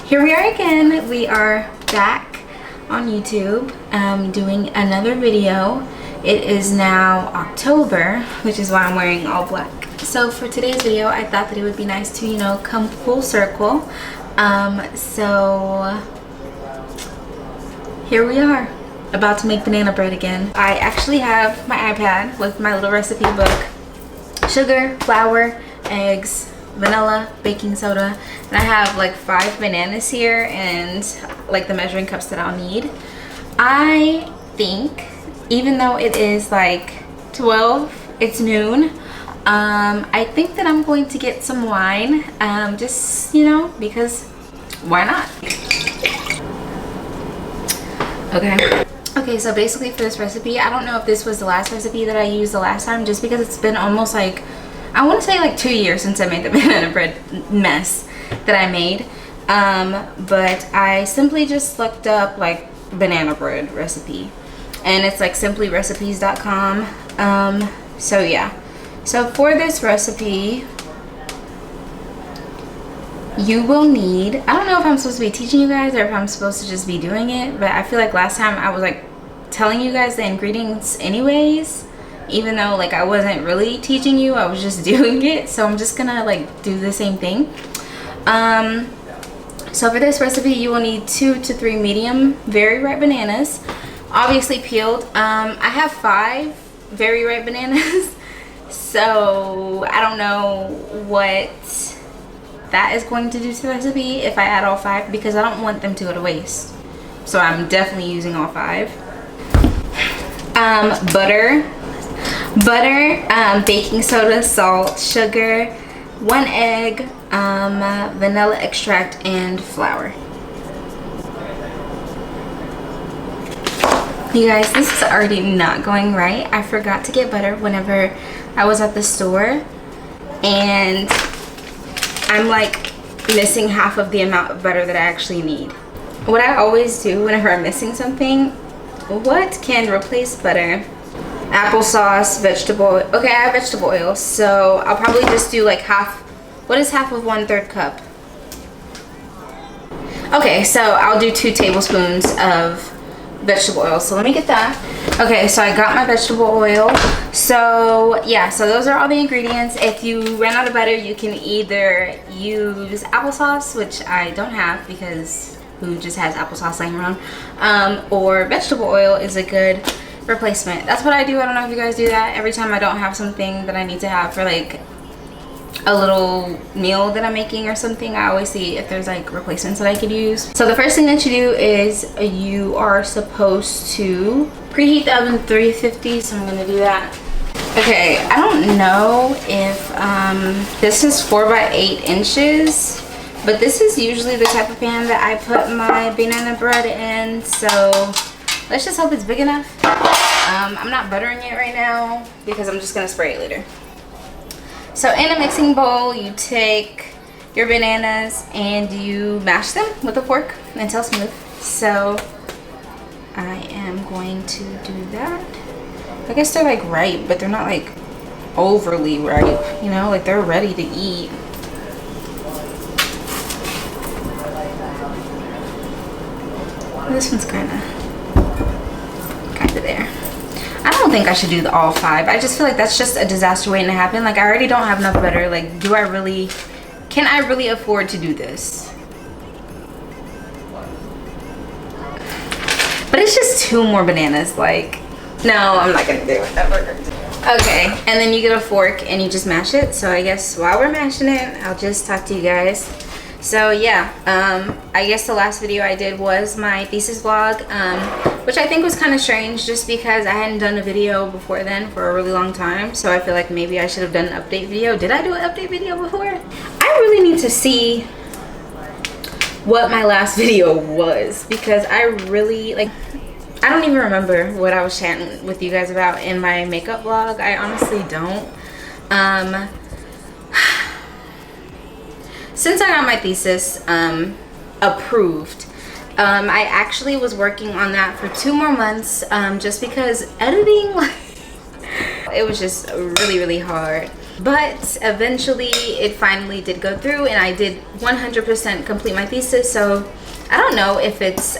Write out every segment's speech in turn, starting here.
Here we are again. We are back on YouTube doing another video. It is now October, which is why I'm wearing all black. So for today's video, I thought that it would be nice to, you know, come full circle. So here we are, about to make banana bread again. I actually have my iPad with my little recipe book. Sugar, flour, eggs, vanilla, baking soda, and I have like 5 bananas here and like the measuring cups that I'll need. I think, even though it is like 12, it's noon, I think that I'm going to get some wine, just, you know, because why not? Okay, so basically for this recipe, I don't know if this was the last recipe that I used the last time, just because it's been almost like, I want to say like 2 years since I made the banana bread mess that I made. But I simply just looked up like banana bread recipe, and it's like simplyrecipes.com. So yeah, so for this recipe you will need, I don't know if I'm supposed to be teaching you guys or if I'm supposed to just be doing it, but I feel like last time I was like telling you guys the ingredients anyways, even though like I wasn't really teaching you, I was just doing it. So I'm just gonna like do the same thing. So for this recipe you will need 2 to 3 medium very ripe bananas, obviously peeled. I have 5 very ripe bananas so I don't know what that is going to do to the recipe if I add all 5, because I don't want them to go to waste. So I'm definitely using all 5. Butter, baking soda, salt, sugar, 1 egg, vanilla extract, and flour. You guys, this is already not going right. I forgot to get butter whenever I was at the store, and I'm like missing half of the amount of butter that I actually need. What I always do whenever I'm missing something, what can replace butter? Applesauce, vegetable oil. Okay, I have vegetable oil, so I'll probably just do like half. What is half of 1/3 cup? Okay, so I'll do 2 tablespoons of vegetable oil. So let me get that. Okay, so I got my vegetable oil. So yeah, so those are all the ingredients. If you ran out of butter, you can either use applesauce, which I don't have because who just has applesauce laying around, or vegetable oil is a good replacement. That's what I do. I don't know if you guys do that. Every time I don't have something that I need to have for like a little meal that I'm making or something, I always see if there's like replacements that I could use. So the first thing that you do is you are supposed to preheat the oven to 350, so I'm gonna do that. Okay, I don't know if this is 4 by 8 inches, but this is usually the type of pan that I put my banana bread in, so let's just hope it's big enough. I'm not buttering it right now because I'm just gonna spray it later. So in a mixing bowl, you take your bananas and you mash them with a fork until smooth. So I am going to do that. I guess they're like ripe, but they're not like overly ripe, you know, like they're ready to eat. This one's kind of there. I don't think I should do all 5. I just feel like that's just a disaster waiting to happen. Like I already don't have enough butter. Like, can I really afford to do this? But it's just 2 more bananas. Like, no, I'm not gonna do it. Okay, and then you get a fork and you just mash it. So I guess while we're mashing it, I'll just talk to you guys. So yeah, I guess the last video I did was my thesis vlog, which I think was kind of strange just because I hadn't done a video before then for a really long time. So I feel like maybe I should have done an update video. Did I do an update video before? I really need to see what my last video was, because I really, like, I don't even remember what I was chatting with you guys about in my makeup vlog. I honestly don't. Since I got my thesis approved, I actually was working on that for 2 more months, just because editing, like, it was just really hard. But eventually it finally did go through, and I did 100% complete my thesis. So I don't know if it's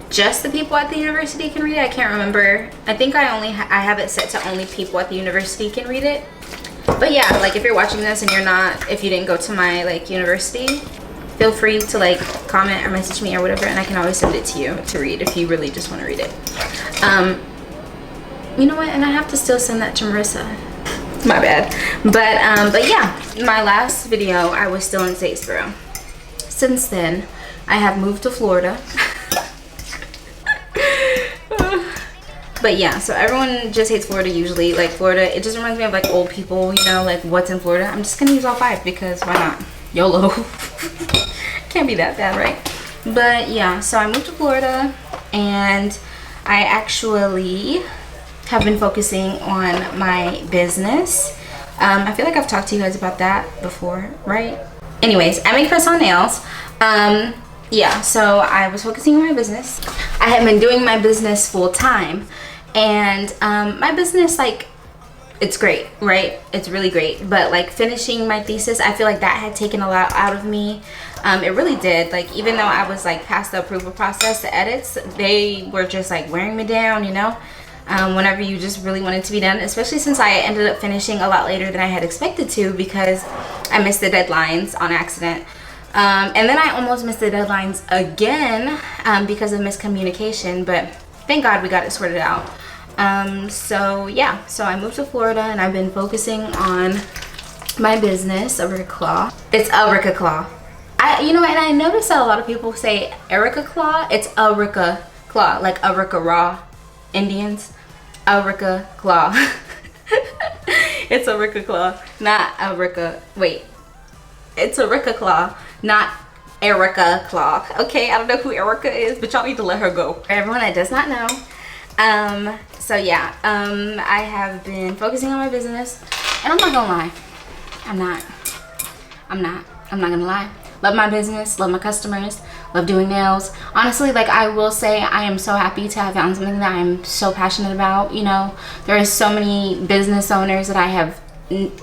just the people at the university can read it. I can't remember. I think I have it set to only people at the university can read it. But yeah, like if you're watching this and if you didn't go to my like university, feel free to like comment or message me or whatever, and I can always send it to you to read if you really just want to read it. You know what? And I have to still send that to Marissa. My bad. But yeah, my last video I was still in Statesboro. Since then, I have moved to Florida. But yeah, so everyone just hates Florida usually. Like Florida, it just reminds me of like old people, you know, like what's in Florida. I'm just gonna use all 5 because why not? YOLO. Can't be that bad, right? But yeah, so I moved to Florida, and I actually have been focusing on my business. I feel like I've talked to you guys about that before, right? Anyways, I make press-on nails. Yeah, so I was focusing on my business. I have been doing my business full time, and my business, like, it's great, right? It's really great. But like finishing my thesis, I feel like that had taken a lot out of me. It really did. Like, even though I was like past the approval process, the edits, they were just like wearing me down, you know? Whenever you just really want it to be done, especially since I ended up finishing a lot later than I had expected to because I missed the deadlines on accident. And then I almost missed the deadlines again because of miscommunication, but thank God we got it sorted out. So yeah, so I moved to Florida, and I've been focusing on my business, Erica Claw. It's Erica Claw. You know, and I noticed that a lot of people say Erica Claw. It's Erica Claw, like Erica Raw Indians. Erica Claw. It's Erica Claw, not Erica. Wait, it's Erica Claw, not Erica Claw. Okay, I don't know who Erica is, but y'all need to let her go. For everyone that does not know. So yeah, I have been focusing on my business, and I'm not gonna lie. I'm not gonna lie. Love my business, love my customers, love doing nails. Honestly, like, I will say I am so happy to have found something that I'm so passionate about. You know, there are so many business owners that I have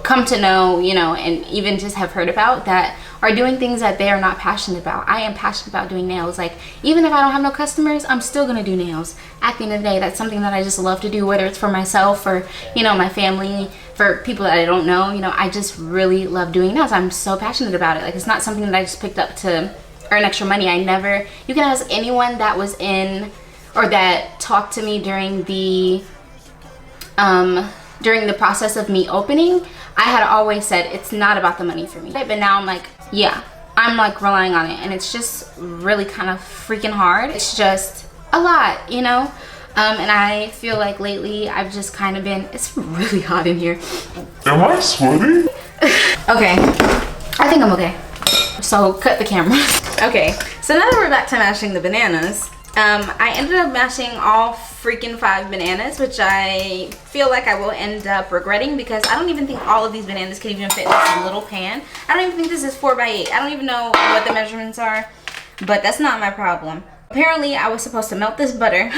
come to know, you know, and even just have heard about that are doing things that they are not passionate about. I am passionate about doing nails. Like, even if I don't have no customers, I'm still gonna do nails. At the end of the day, that's something that I just love to do, whether it's for myself or, you know, my family, for people that I don't know. You know, I just really love doing nails. I'm so passionate about it. Like, it's not something that I just picked up to earn extra money. You can ask anyone that was in or that talked to me during the process of me opening. I had always said it's not about the money for me. But now I'm like, yeah, I'm like relying on it, and it's just really kind of freaking hard. It's just a lot, you know? And I feel like lately I've just kind of been, it's really hot in here. Am I sweating? Okay, I think I'm okay. So cut the camera. Okay, so now that we're back to mashing the bananas, I ended up mashing all freaking 5 bananas, which I feel like I will end up regretting because I don't even think all of these bananas can even fit in this little pan. I don't even think this is 4x8. I don't even know what the measurements are, but that's not my problem. Apparently, I was supposed to melt this butter.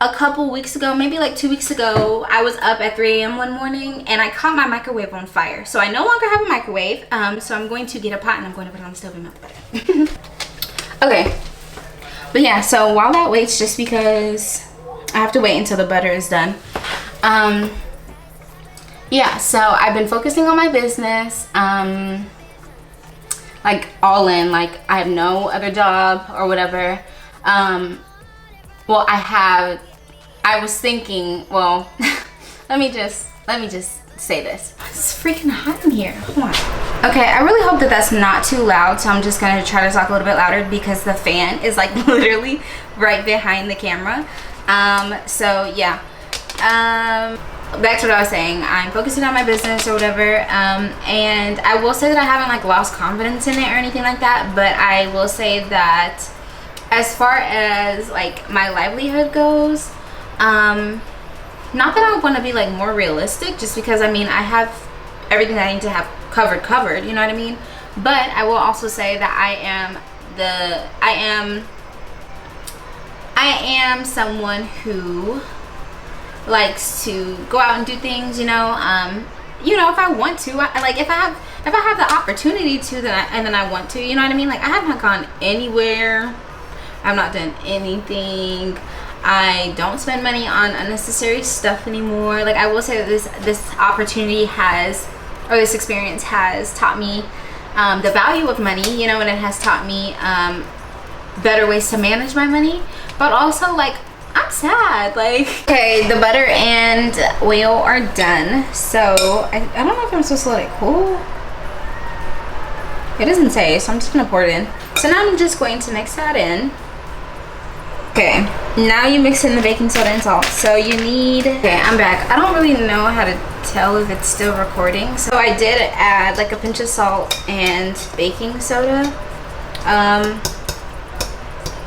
A couple weeks ago, maybe like 2 weeks ago, I was up at 3 a.m. one morning and I caught my microwave on fire. So I no longer have a microwave, so I'm going to get a pot and I'm going to put it on the stove and melt the butter. Okay. But yeah, so while that waits, just because I have to wait until the butter is done. Yeah, so I've been focusing on my business, like all in, like I have no other job or whatever. Well, I was thinking, well, let me just say this. It's freaking hot in here. Hold on. Okay, I really hope that that's not too loud, so I'm just gonna try to talk a little bit louder because the fan is like literally right behind the camera. So yeah, back to what I was saying. I'm focusing on my business or whatever, and I will say that I haven't like lost confidence in it or anything like that, but I will say that as far as like my livelihood goes, not that I want to be like more realistic, just because I mean I have everything that I need to have covered, you know what I mean? But I will also say that I am someone who likes to go out and do things, you know. you know, if I want to, like if I have the opportunity to, then I want to, you know what I mean? Like I have not gone anywhere. I've not done anything. I don't spend money on unnecessary stuff anymore. Like I will say that this opportunity has, or this experience has taught me the value of money, you know, and it has taught me better ways to manage my money. But also, like, I'm sad. Like, okay, the butter and oil are done. So I don't know if I'm supposed to let it cool. It doesn't say, so I'm just gonna pour it in. So now I'm just going to mix that in. Okay, now you mix in the baking soda and salt. So you need, okay, I'm back. I don't really know how to tell if it's still recording. So I did add like a pinch of salt and baking soda.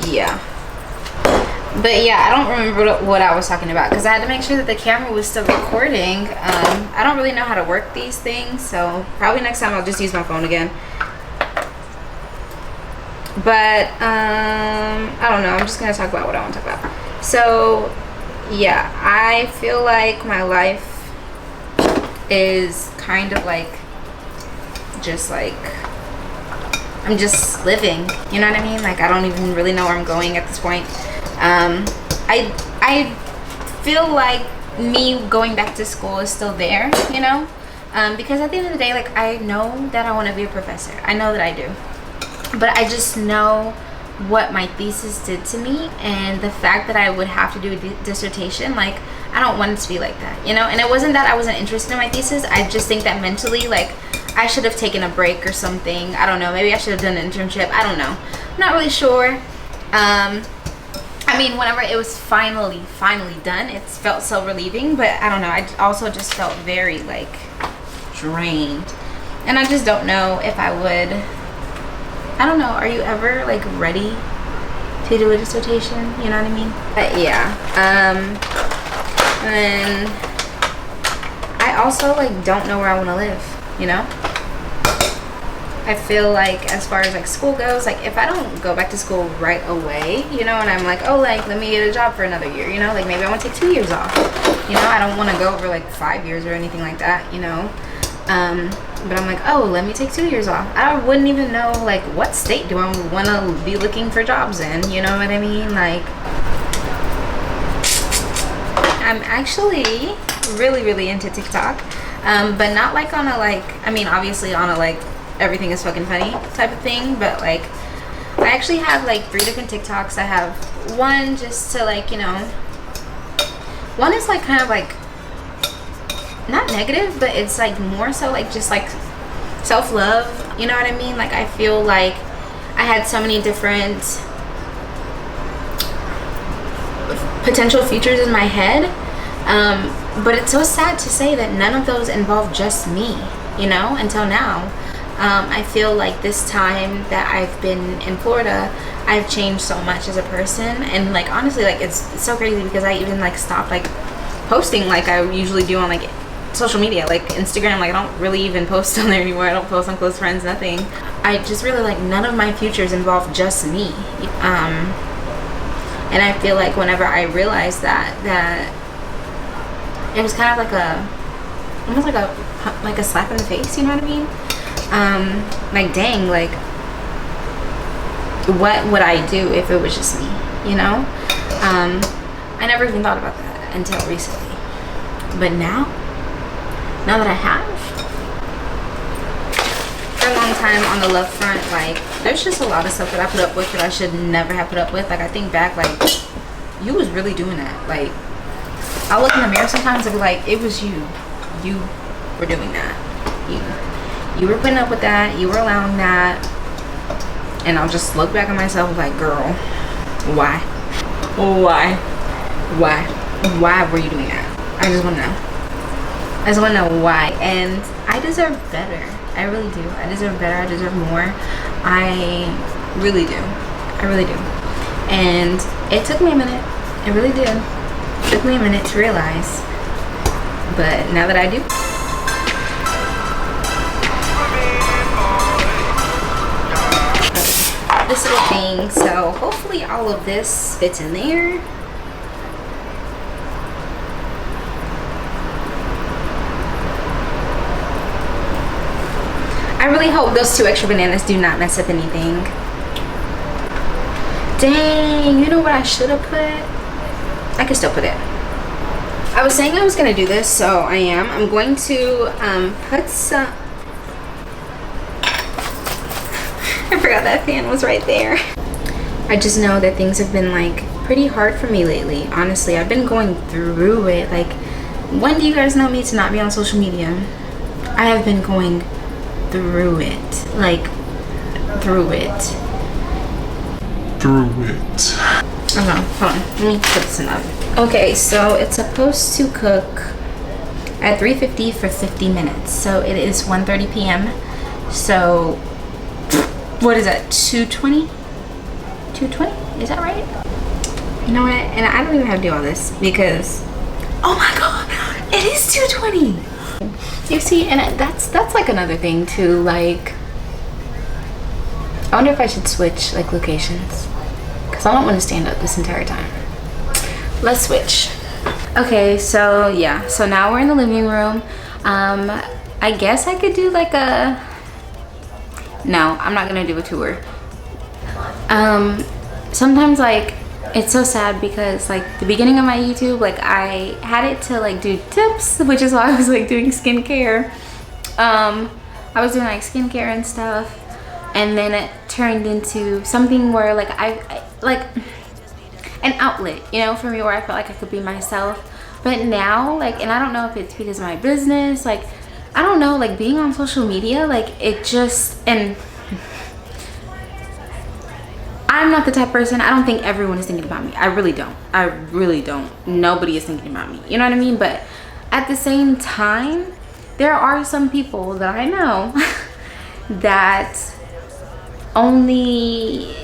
Yeah. But yeah, I don't remember what I was talking about because I had to make sure that the camera was still recording. I don't really know how to work these things, so probably next time I'll just use my phone again. But I don't know, I'm just gonna talk about what I want to talk about. So yeah, I feel like my life is kind of like just like I'm just living, you know what I mean? Like I don't even really know where I'm going at this point. I feel like me going back to school is still there, you know, because at the end of the day, like I know that I want to be a professor. I know that I do. But I just know what my thesis did to me, and the fact that I would have to do a dissertation, like I don't want it to be like that, you know. And it wasn't that I wasn't interested in my thesis. I just think that mentally, like I should have taken a break or something. I don't know, maybe I should have done an internship. I don't know, I'm not really sure. I mean, whenever it was finally done, it felt so relieving. But I don't know, I also just felt very like drained, and I just don't know if I would. I don't know, are you ever like ready to do a dissertation? You know what I mean? But yeah, and then I also like don't know where I want to live, you know? I feel like as far as like school goes, like if I don't go back to school right away, you know, and I'm like, oh, like let me get a job for another year, you know, like maybe I want to take 2 years off, you know, I don't want to go over like 5 years or anything like that, you know. But I'm like, oh, let me take 2 years off. I wouldn't even know like what state do I want to be looking for jobs in, you know what I mean? Like I'm actually really into TikTok, but not like on a like, I mean obviously on a like everything is fucking funny type of thing, but like I actually have like 3 different TikToks. I have one just to like, you know, one is like kind of like not negative, but it's like more so like just like self-love, you know what I mean? Like I feel like I had so many different potential futures in my head, but it's so sad to say that none of those involve just me, you know, until now. I feel like this time that I've been in Florida, I've changed so much as a person, and like honestly, like it's so crazy because I even like stopped like posting like I usually do on like social media, like Instagram. Like I don't really even post on there anymore. I don't post on close friends, nothing. I just really like none of my futures involve just me, and I feel like whenever I realized that it was kind of like a almost like a slap in the face, you know what I mean? Like dang, like what would I do if it was just me, you know? I never even thought about that until recently, but now that I have, for a long time on the love front, like there's just a lot of stuff that I put up with that I should never have put up with. Like I think back, like you was really doing that. Like I look in the mirror sometimes and be like, it was you were doing that, you were putting up with that, you were allowing that. And I'll just look back at myself like, girl, why were you doing that? I just want to know. I just want to know why. And I deserve better. I really do. I deserve better. I deserve more. I really do. I really do. And it took me a minute. It really did. It took me a minute to realize. But now that I do. This little thing. So hopefully all of this fits in there. I really hope those 2 extra bananas do not mess up anything. Dang, you know what I should have put? I could still put it. I was saying I was gonna do this, so I am. I'm going to put some. I forgot that fan was right there. I just know that things have been like pretty hard for me lately. Honestly, I've been going through it. Like, when do you guys know me to not be on social media? I have been going through it. Like, through it. Through it. Oh, hold on. Let me put this in the oven. Okay, so it's supposed to cook at 350 for 50 minutes. So it is 1:30 p.m. So what is that? 220? 220? Is that right? You know what? And I don't even have to do all this because, oh my god, it is 220. You see, and that's like another thing too. Like, I wonder if I should switch like locations because I don't want to stand up this entire time. Let's switch. Okay, so yeah, so now we're in the living room. I guess I could do like a, no, I'm not gonna do a tour. Sometimes like it's so sad because like the beginning of my YouTube, like I had it to like do tips, which is why I was like doing skincare. I was doing like skincare and stuff, and then it turned into something where like I like an outlet, you know, for me, where I felt like I could be myself. But now, like, and I don't know if it's because of my business, like, I don't know, like being on social media, like it just, and I'm not the type of person, I don't think everyone is thinking about me. I really don't. Nobody is thinking about me, you know what I mean? But at the same time, there are some people that I know that only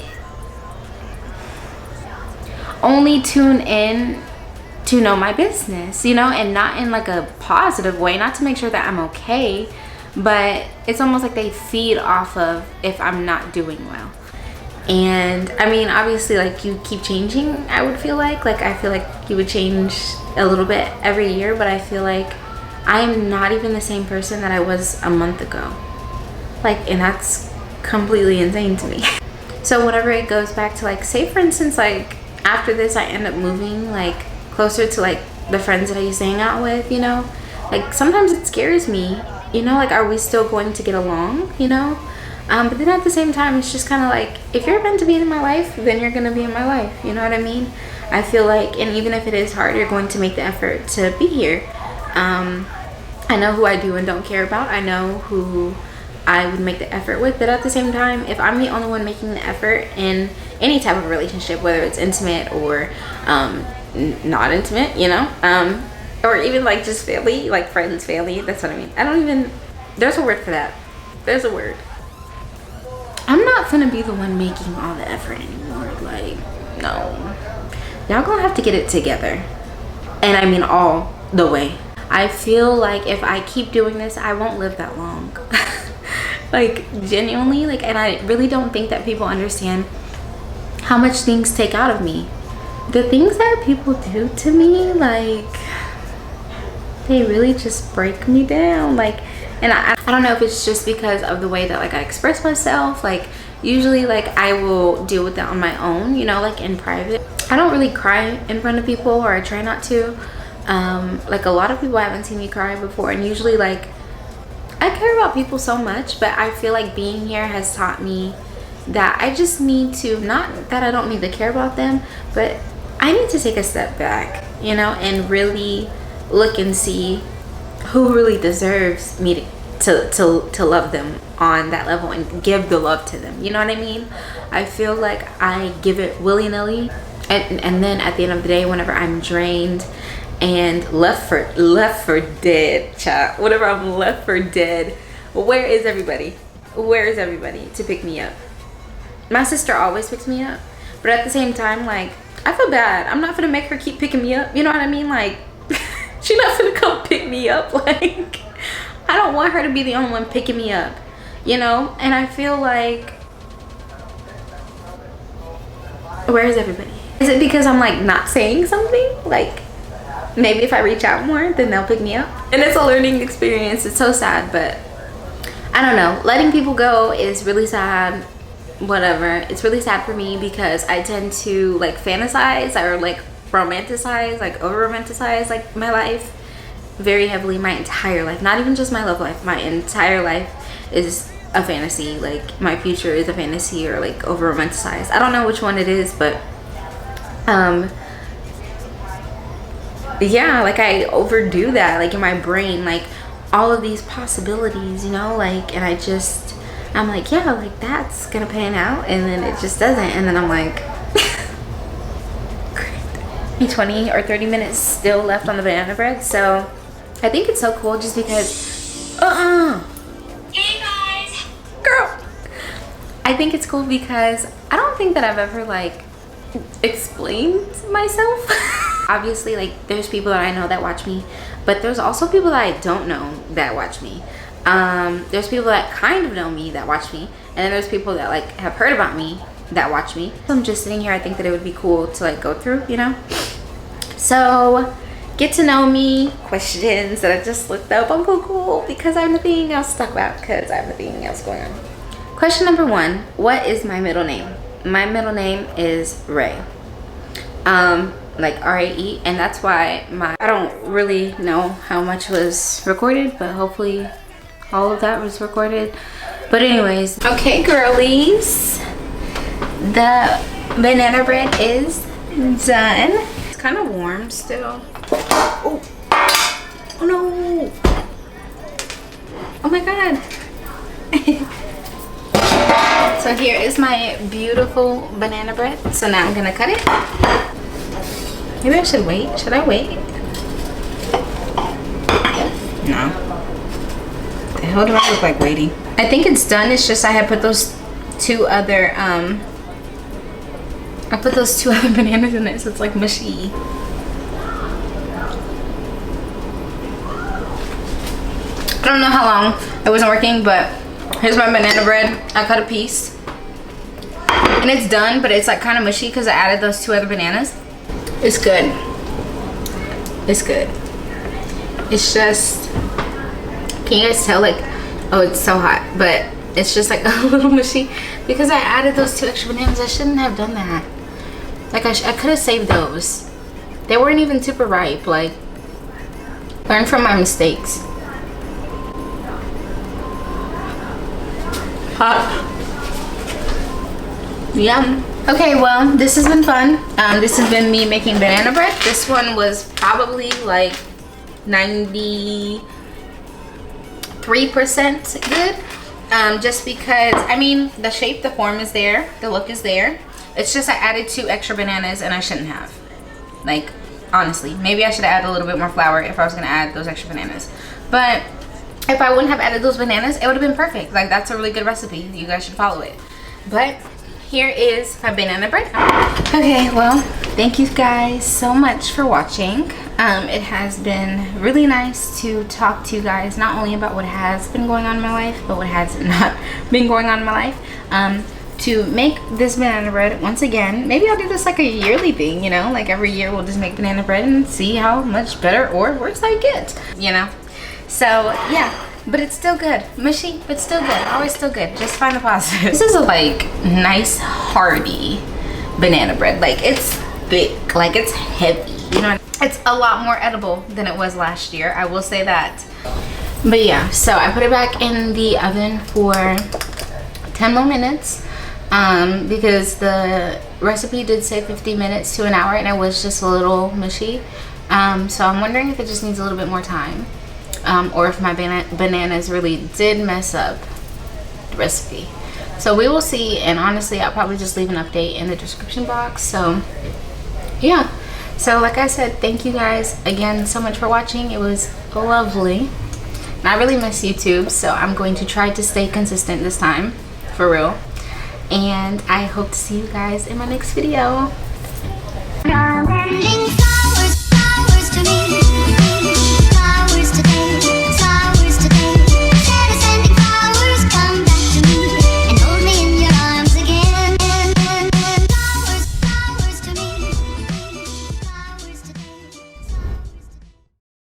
tune in to know my business, you know, and not in like a positive way, not to make sure that I'm okay, but it's almost like they feed off of if I'm not doing well. And I mean, obviously, like, you keep changing, I would feel like I feel like you would change a little bit every year, but I feel like I'm not even the same person that I was a month ago, like, and that's completely insane to me. So whenever it goes back to, like, say for instance, like after this I end up moving like closer to like the friends that I used to hang out with, you know, like sometimes it scares me, you know, like, are we still going to get along, you know? But then at the same time, it's just kind of like, if you're meant to be in my life, then you're gonna be in my life, you know what I mean? I feel like, and even if it is hard, you're going to make the effort to be here. I know who I do and don't care about. I know who I would make the effort with, but at the same time, if I'm the only one making the effort in any type of relationship, whether it's intimate or not intimate, you know, or even like just family, like friends, family, that's what I mean. I don't even, there's a word for that. There's a word. I'm not gonna be the one making all the effort anymore. Like, no. Y'all gonna have to get it together. And I mean all the way. I feel like if I keep doing this, I won't live that long. Like, genuinely, like, and I really don't think that people understand how much things take out of me. The things that people do to me, like, they really just break me down. Like, and I don't know if it's just because of the way that like I express myself. Like, usually like I will deal with that on my own, you know, like in private. I don't really cry in front of people, or I try not to. Like, a lot of people haven't seen me cry before, and usually like I care about people so much, but I feel like being here has taught me that I just need to, not that I don't need to care about them, but I need to take a step back, you know, and really look and see who really deserves me to love them on that level and give the love to them, you know what I mean? I feel like I give it willy-nilly, and then at the end of the day, whenever I'm drained and left for dead, child, whenever I'm left for dead, where is everybody? Where is everybody to pick me up? My sister always picks me up, but at the same time, like, I feel bad. I'm not gonna make her keep picking me up, you know what I mean? Like, she's not gonna come pick me up. Like, I don't want her to be the only one picking me up, you know? And I feel like, where is everybody? Is it because I'm like not saying something? Like, maybe if I reach out more, then they'll pick me up. And it's a learning experience. It's so sad, but I don't know, letting people go is really sad. Whatever, it's really sad for me because I tend to like fantasize or like romanticize, like over romanticize like my life very heavily, my entire life, not even just my love life, my entire life is a fantasy. Like my future is a fantasy or like over romanticized. I don't know which one it is, but yeah, like I overdo that, like in my brain, like all of these possibilities, you know, like, and I'm like, yeah, like that's gonna pan out, and then it just doesn't, and then I'm like 20 or 30 minutes still left on the banana bread. So I think it's so cool just because hey guys, girl, I think it's cool because I don't think that I've ever like explained myself. Obviously, like there's people that I know that watch me, but there's also people that I don't know that watch me. There's people that kind of know me that watch me, and then there's people that like have heard about me that watch me. So I'm just sitting here, I think that it would be cool to like go through, you know, so get to know me, questions that I just looked up on Google because I have nothing else to talk about, because I have nothing else going on. Question number 1, what is my middle name? My middle name is Ray, like R-A-E, and that's why I don't really know how much was recorded, but hopefully all of that was recorded. But anyways, okay girlies, the banana bread is done. It's kind of warm still. Oh, oh no, oh my god. So here is my beautiful banana bread. So now I'm gonna cut it. Maybe I should wait. Should I wait? No. The hell do I look like waiting? I think it's done. It's just I had put those two other bananas in it, so it's like mushy. I don't know how long it wasn't working, but here's my banana bread. I cut a piece and it's done, but it's like kind of mushy because I added those 2 other bananas. It's good. It's good. It's just, can you guys tell, like, oh, it's so hot, but it's just like a little mushy because I added those 2 extra bananas. I shouldn't have done that. Like I could have saved those. They weren't even super ripe. Like, learn from my mistakes. Hot. Yum. Okay, well, this has been fun. This has been me making banana bread. This one was probably like 93% good. Just because, I mean, the shape, the form is there, the look is there. It's just I added 2 extra bananas and I shouldn't have. Like, honestly, maybe I should add a little bit more flour if I was gonna add those extra bananas. But if I wouldn't have added those bananas, it would have been perfect. Like, that's a really good recipe. You guys should follow it. But here is my banana bread. Okay, well, thank you guys so much for watching. It has been really nice to talk to you guys, not only about what has been going on in my life, but what has not been going on in my life. To make this banana bread once again. Maybe I'll do this like a yearly thing, you know, like every year we'll just make banana bread and see how much better or worse I get, you know. So yeah, but it's still good. Mushy, but still good. Always still good. Just find the positive. This is a like nice hearty banana bread. Like, it's thick, like it's heavy, you know. It's a lot more edible than it was last year, I will say that. But yeah, so I put it back in the oven for 10 more minutes. Because the recipe did say 50 minutes to an hour and it was just a little mushy. So I'm wondering if it just needs a little bit more time, or if my bananas really did mess up the recipe. So we will see, and honestly I'll probably just leave an update in the description box. So yeah, so like I said, thank you guys again so much for watching. It was lovely and I really miss YouTube, so I'm going to try to stay consistent this time, for real. And I hope to see you guys in my next video.